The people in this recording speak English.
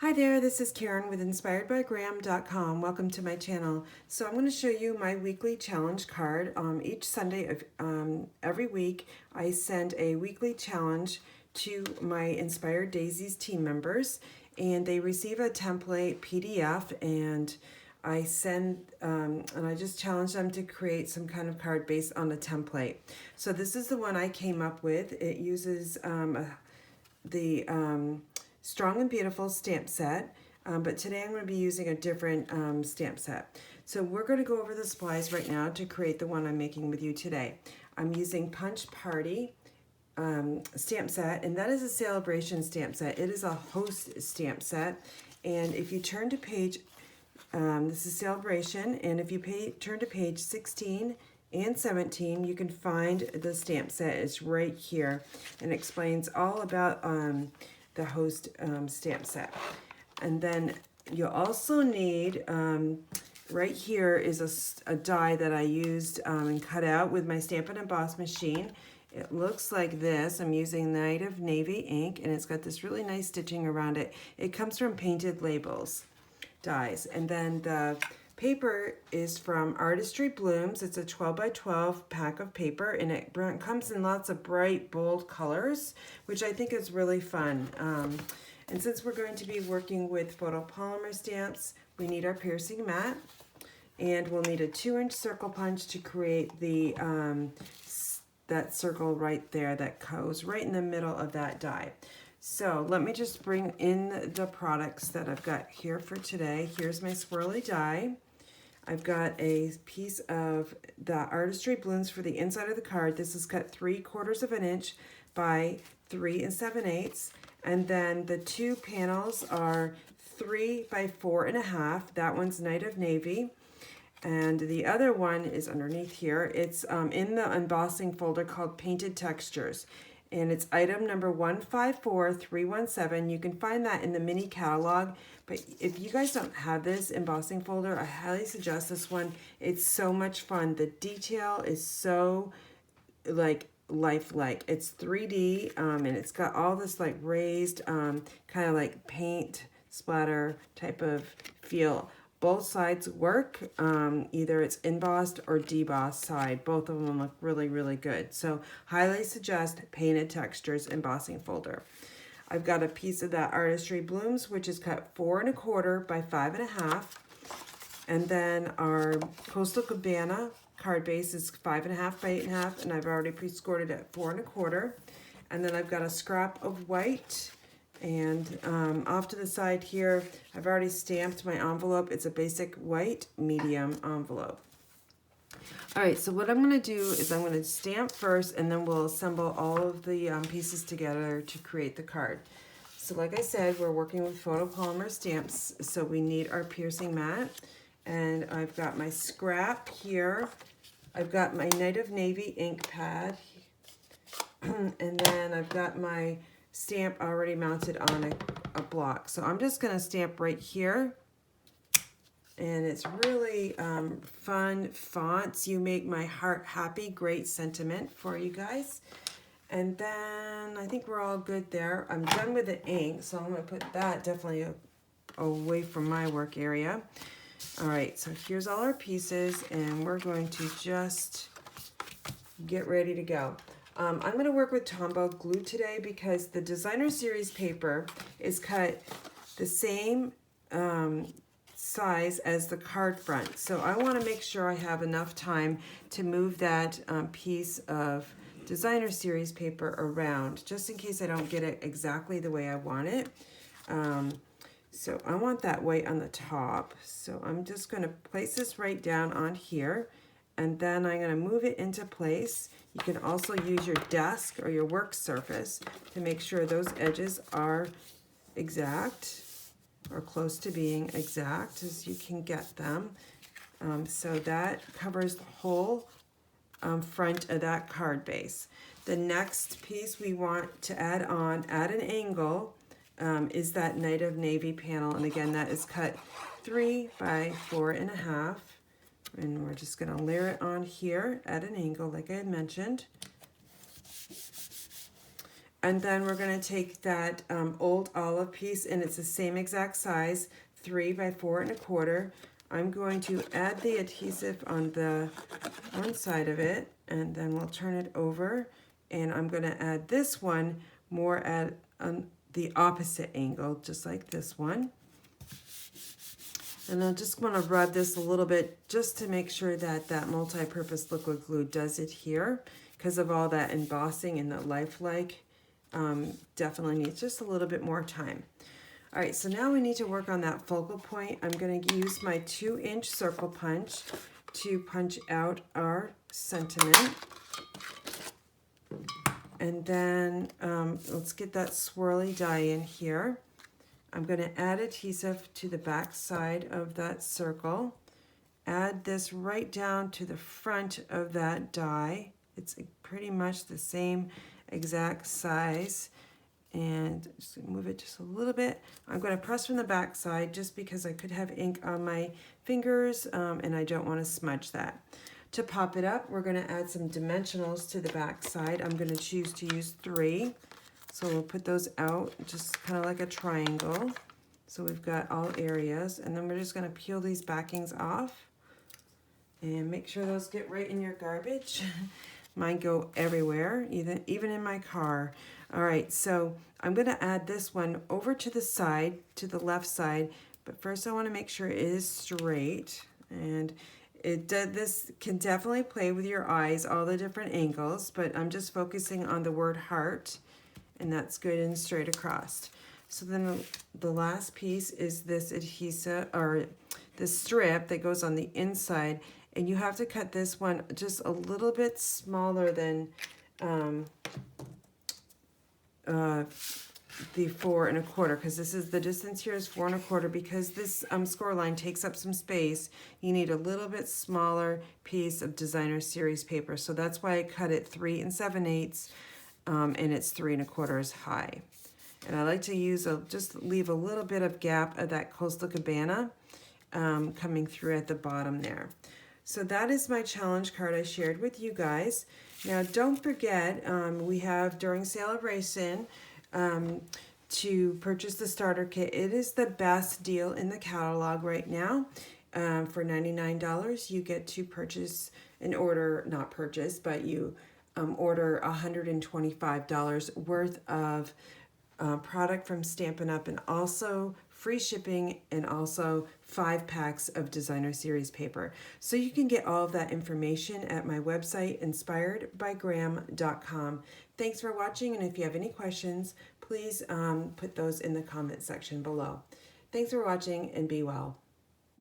Hi there, this is Karen with InspiredByGram.com. Welcome to my channel. So I'm going to show you my weekly challenge card. Each Sunday of every week, I send a weekly challenge to my Inspired Daisies team members, and they receive a template PDF, and I send and I just challenge them to create some kind of card based on a template. So this is the one I came up with. It uses the Strong and Beautiful stamp set, but today I'm going to be using a different stamp set. So we're going to go over the supplies right now to create the one I'm making with you today. I'm using Punch Party stamp set, and that is a celebration stamp set. It is a host stamp set, and if you turn to page, this is celebration, and if you turn to page 16 and 17, you can find the stamp set. It's right here and explains all about the host stamp set. And then you'll also need, right here is a die that I used and cut out with my Stampin' Emboss machine. It looks like this. I'm using Night of Navy ink, and it's got this really nice stitching around it. It comes from Painted Labels dies. And then the paper is from Artistry Blooms. It's a 12 by 12 pack of paper, and it comes in lots of bright, bold colors, which I think is really fun. And since we're going to be working with photopolymer stamps, we need our piercing mat, and we'll need a 2-inch circle punch to create the that circle right there that goes right in the middle of that die. So let me just bring in the products that I've got here for today. Here's my swirly die. I've got a piece of the Artistry Blooms for the inside of the card. This is cut 3/4 of an inch by 3 7/8. And then the two panels are 3 by 4 1/2. That one's Night of Navy. And the other one is underneath here. It's in the embossing folder called Painted Textures. And it's item number 154317. You can find that in the mini catalog. But if you guys don't have this embossing folder, I highly suggest this one. It's so much fun. The detail is so like lifelike. It's 3D, and it's got all this like raised kind of like paint splatter type of feel. Both sides work. Either it's embossed or debossed side. Both of them look really, really good. So highly suggest Painted Textures embossing folder. I've got a piece of that Artistry Blooms, which is cut 4 1/4 by 5 1/2. And then our Coastal Cabana card base is 5 1/2 by 8 1/2, and I've already pre-scored it at 4 1/4. And then I've got a scrap of white. And off to the side here, I've already stamped my envelope. It's a basic white medium envelope. All right, so what I'm going to do is I'm going to stamp first, and then we'll assemble all of the pieces together to create the card. So like I said, we're working with photopolymer stamps, so we need our piercing mat. And I've got my scrap here. I've got my Night of Navy ink pad. And then I've got my stamp already mounted on a block. So I'm just going to stamp right here. And it's really fun fonts. You make my heart happy. Great sentiment for you guys. And then I think we're all good there. I'm done with the ink, so I'm going to put that definitely away from my work area. All right, so here's all our pieces, and we're going to just get ready to go. I'm going to work with Tombow glue today because the designer series paper is cut the same size as the card front. So I want to make sure I have enough time to move that piece of designer series paper around, just in case I don't get it exactly the way I want it. So I want that white on the top. So I'm just going to place this right down on here, and then I'm going to move it into place. You can also use your desk or your work surface to make sure those edges are exact or close to being exact as you can get them. So that covers the whole front of that card base. The next piece we want to add on at an angle is that Night of Navy panel. And again, that is cut 3 by 4 1/2. And we're just going to layer it on here at an angle, like I had mentioned. And then we're going to take that old olive piece, and it's the same exact size, 3 by 4 1/4. I'm going to add the adhesive on the one side of it, and then we'll turn it over, and I'm going to add this one more at the opposite angle, just like this one. And I just want to rub this a little bit just to make sure that that multi-purpose liquid glue does adhere, because of all that embossing and the lifelike. Definitely needs just a little bit more time. All right, so now we need to work on that focal point. I'm going to use my 2-inch circle punch to punch out our sentiment. And then let's get that swirly die in here. I'm going to add adhesive to the back side of that circle. Add this right down to the front of that die. It's pretty much the same exact size. And just move it just a little bit. I'm going to press from the back side just because I could have ink on my fingers and I don't want to smudge that. To pop it up, we're going to add some dimensionals to the back side. I'm going to choose to use 3. So we'll put those out just kind of like a triangle. So we've got all areas. And then we're just going to peel these backings off. And make sure those get right in your garbage. Mine go everywhere, even in my car. All right, so I'm going to add this one over to the side, to the left side. But first I want to make sure it is straight. And this can definitely play with your eyes, all the different angles. But I'm just focusing on the word heart. And that's good and straight across. So then the last piece is this adhesive, or the strip that goes on the inside. And you have to cut this one just a little bit smaller than the 4 1/4, because this is the distance here is 4 1/4. Because this score line takes up some space, you need a little bit smaller piece of designer series paper. So that's why I cut it 3 7/8. And it's 3 1/4 high. And I like to use just leave a little bit of gap of that Coastal Cabana coming through at the bottom there. So that is my challenge card I shared with you guys. Now don't forget, we have during sale of Resin to purchase the starter kit. It is the best deal in the catalog right now. For $99, you get to purchase order $125 worth of product from Stampin' Up, and also free shipping, and also 5 packs of designer series paper. So you can get all of that information at my website, inspiredbygraham.com. Thanks for watching, and if you have any questions, please put those in the comment section below. Thanks for watching, and be well.